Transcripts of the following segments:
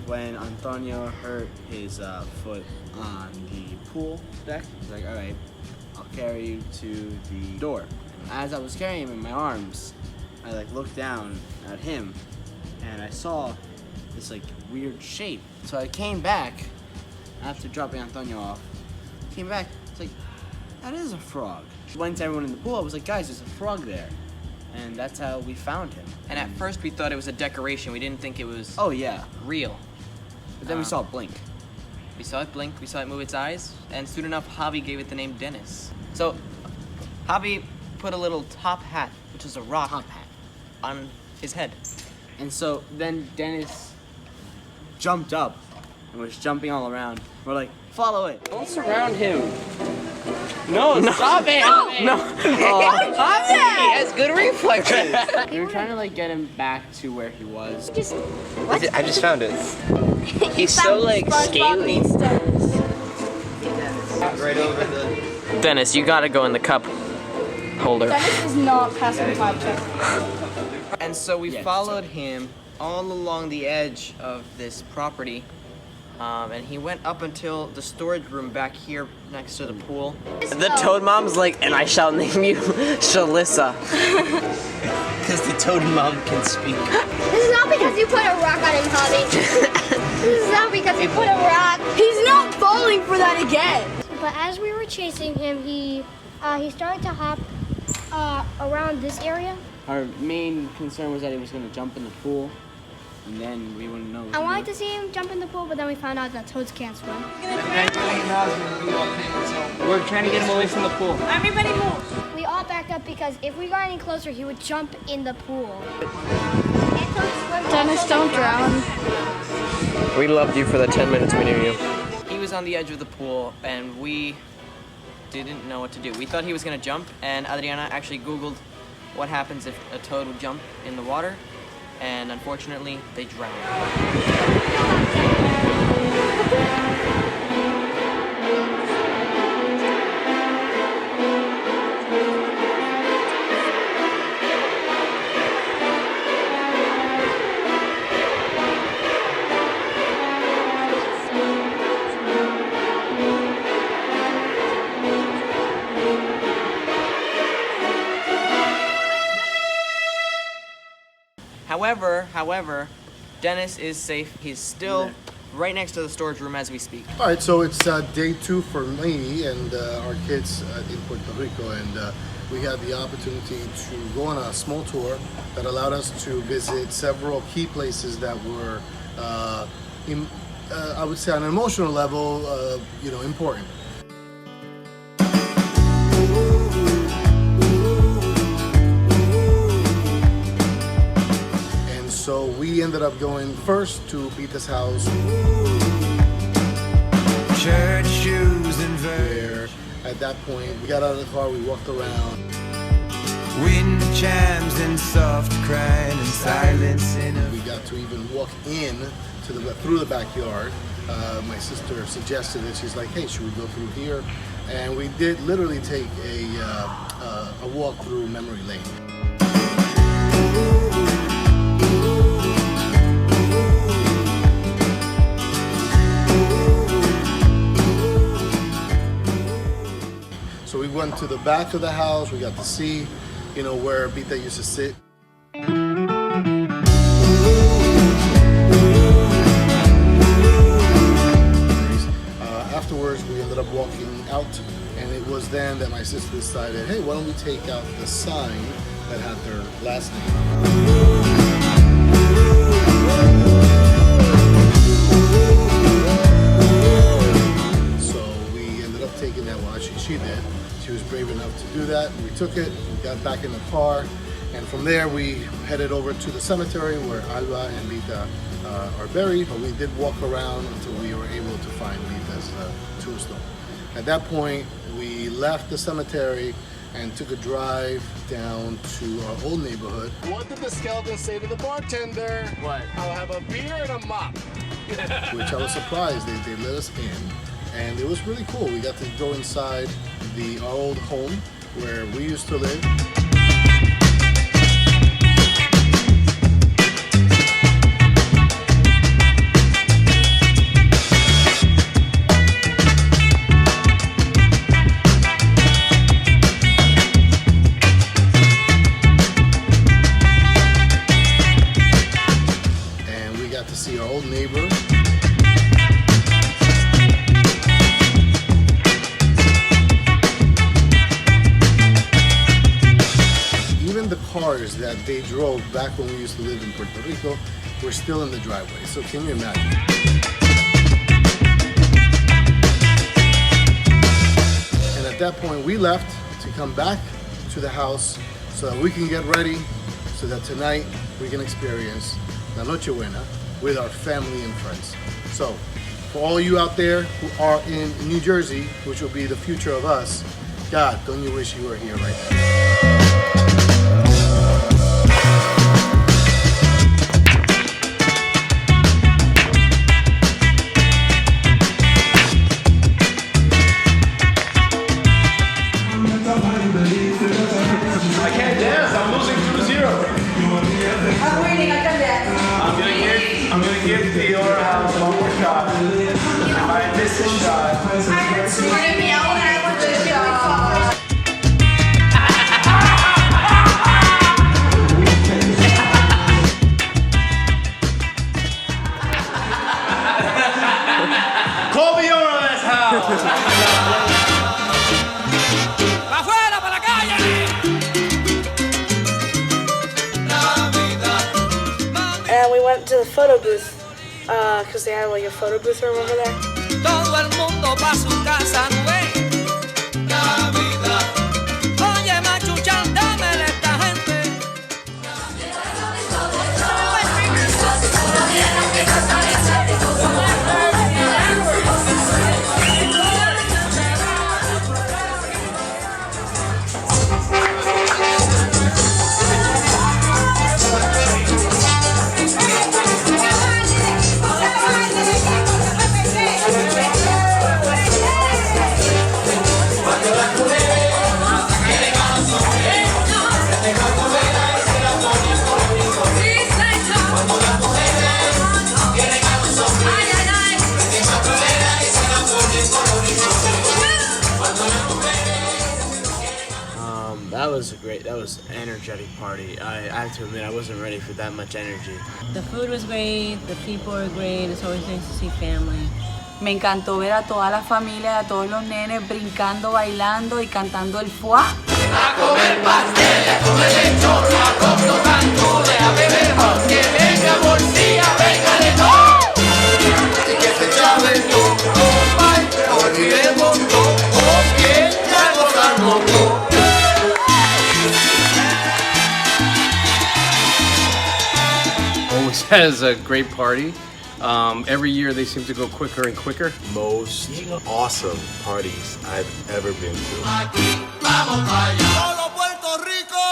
when Antonio hurt his foot on the pool deck, he's like, all right, I'll carry you to the door. As I was carrying him in my arms, I like looked down at him and I saw this like weird shape. So I came back after dropping Antonio off. Came back, it's like, that is a frog. Went to everyone in the pool, I was like, guys, there's a frog there. And that's how we found him. And at first we thought it was a decoration. We didn't think it was real. But then we saw it blink. We saw it blink, we saw it move its eyes, and soon enough, Javi gave it the name Dennis. So, Javi put a little top hat, which is a rock hat, on his head. And so then Dennis jumped up and was jumping all around. We're like, follow it. Don't surround him. No, stop it! No! Javi! He has good reflexes! We were trying to like get him back to where he was. I just found it. He's so like scaly. Right over the... Dennis, you gotta go in the cup holder. Dennis is not passing time check. And so we followed him all along the edge of this property. And he went up until the storage room back here next to the pool. The Toad Mom's like, and I shall name you Shalissa. Because the Toad Mom can speak. This is not because you put a rock on him, Javi. This is not because you put a rock. He's not falling for that again. But as we were chasing him, he started to hop around this area. Our main concern was that he was going to jump in the pool, and then we wouldn't know. I wanted to see him jump in the pool, but then we found out that toads can't swim. We're trying to get him away from the pool. Everybody move! We all backed up because if we got any closer, he would jump in the pool. Dennis, don't drown. We loved you for the 10 minutes we knew you. He was on the edge of the pool, and we didn't know what to do. We thought he was going to jump, and Adriana actually Googled what happens if a toad would jump in the water, and unfortunately, they drowned. However, Dennis is safe. He's still right next to the storage room as we speak. All right, so it's day 2 for me and our kids in Puerto Rico, and we had the opportunity to go on a small tour that allowed us to visit several key places that were, I would say, on an emotional level, important. So we ended up going first to Pita's house. Church shoes and where at that point we got out of the car, we walked around. Wind chimes and soft crying and silence. We got to even walk in to through the backyard. My sister suggested it. She's like, "Hey, should we go through here?" And we did literally take a walk through memory lane. So we went to the back of the house. We got to see, where Pita used to sit. Afterwards, we ended up walking out, and it was then that my sister decided, hey, why don't we take out the sign that had their last name. So we ended up taking that one. She did. She was brave enough to do that. We took it, we got back in the car, and from there we headed over to the cemetery where Alba and Lita are buried, but we did walk around until we were able to find Lita's tombstone. At that point, we left the cemetery and took a drive down to our old neighborhood. What did the skeleton say to the bartender? What? I'll have a beer and a mop. Which I was surprised they let us in, and it was really cool. We got to go inside our old home where we used to live. drove back when we used to live in Puerto Rico were still in the driveway. So can you imagine? And at that point, we left to come back to the house so that we can get ready so that tonight we can experience La Noche Buena with our family and friends. So, for all you out there who are in New Jersey, which will be the future of us, God, don't you wish you were here right now? I can't dance. I'm losing 2-0. I'm winning. I can dance. I'm gonna give Theodore House one more shot. If I miss this shot, I heard somebody meow when I went to the shop. call me over on this house. And we went to the photo booth because they had like a photo booth room over there. Todo el mundo pa' su casa, güey. Navidad. Oye, machuchan, dámele esta gente. That was an energetic party. I have to admit, I wasn't ready for that much energy. The food was great, the people were great, it's always nice to see family. Me encantó ver a toda la familia, a todos los nenes brincando, bailando y cantando el fuá. A comer pastel, a comer lechón, a comer cantules, a beber ron, que venga bolsilla, venga de todo. Y que se chave todo, compadre, olvidemos todo, porque ya gozamos todo. Always has a great party. Every year they seem to go quicker and quicker. Most awesome parties I've ever been to. Aquí vamos para allá. ¡Solo Puerto Rico!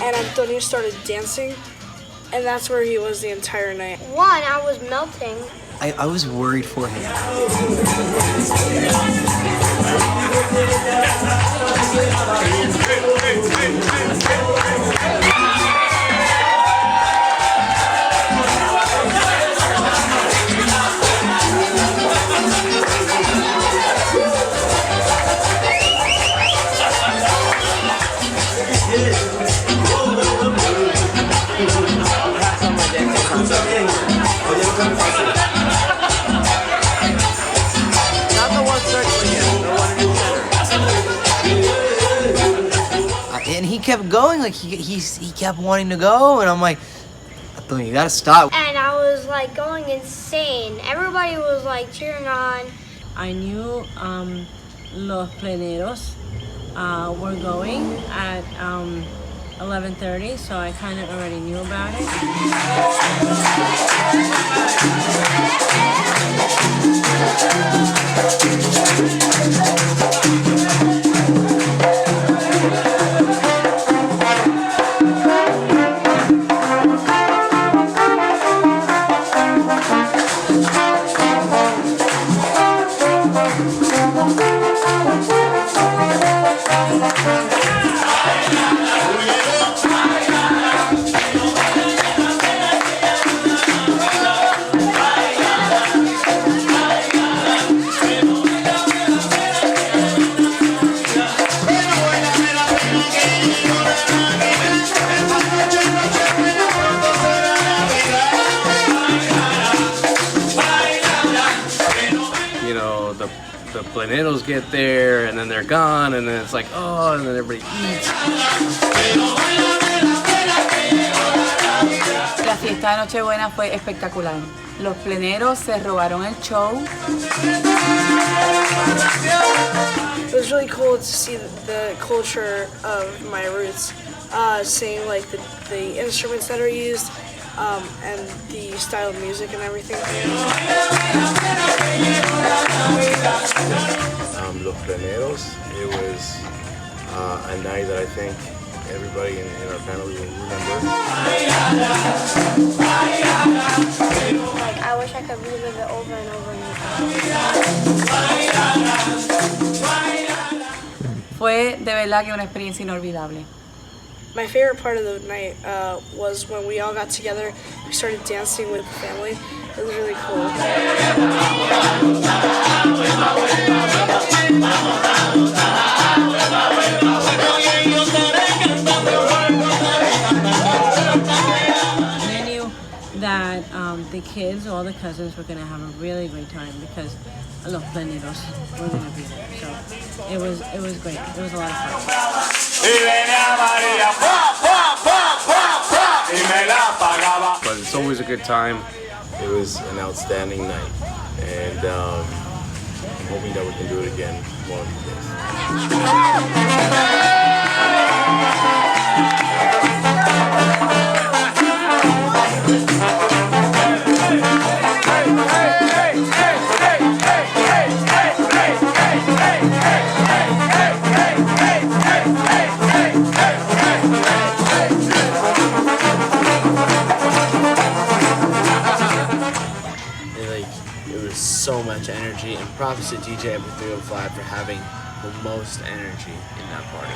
And Antonio started dancing, and that's where he was the entire night. One, I was melting. I was worried for him. And he kept going, like he kept wanting to go, and I'm like, Antonio, you gotta stop. And I was like going insane. Everybody was like cheering on. I knew los pleneros were going at 11:30, so I kind of already knew about it. the planeros get there, and then they're gone, and then it's like, oh, and then everybody eats. La fiesta de Nochebuena fue espectacular. Los pleneros se robaron el show. It was really cool to see the culture of my roots, seeing like the instruments that are used and the style of music and everything. Los Planeros, it was a night that I think everybody in our family will remember. Like, I wish I could relive it over and over again. Fue de verdad que una experiencia inolvidable. My favorite part of the night was when we all got together, we started dancing with the family. It was really cool. They knew that the kids, all the cousins, were going to have a really great time because los planeros were going to be there. So it was great. It was a lot of fun. But it's always a good time. It was an outstanding night, and I'm hoping that we can do it again one of these It was so much energy, and props to DJ Epic 305 for having the most energy in that party.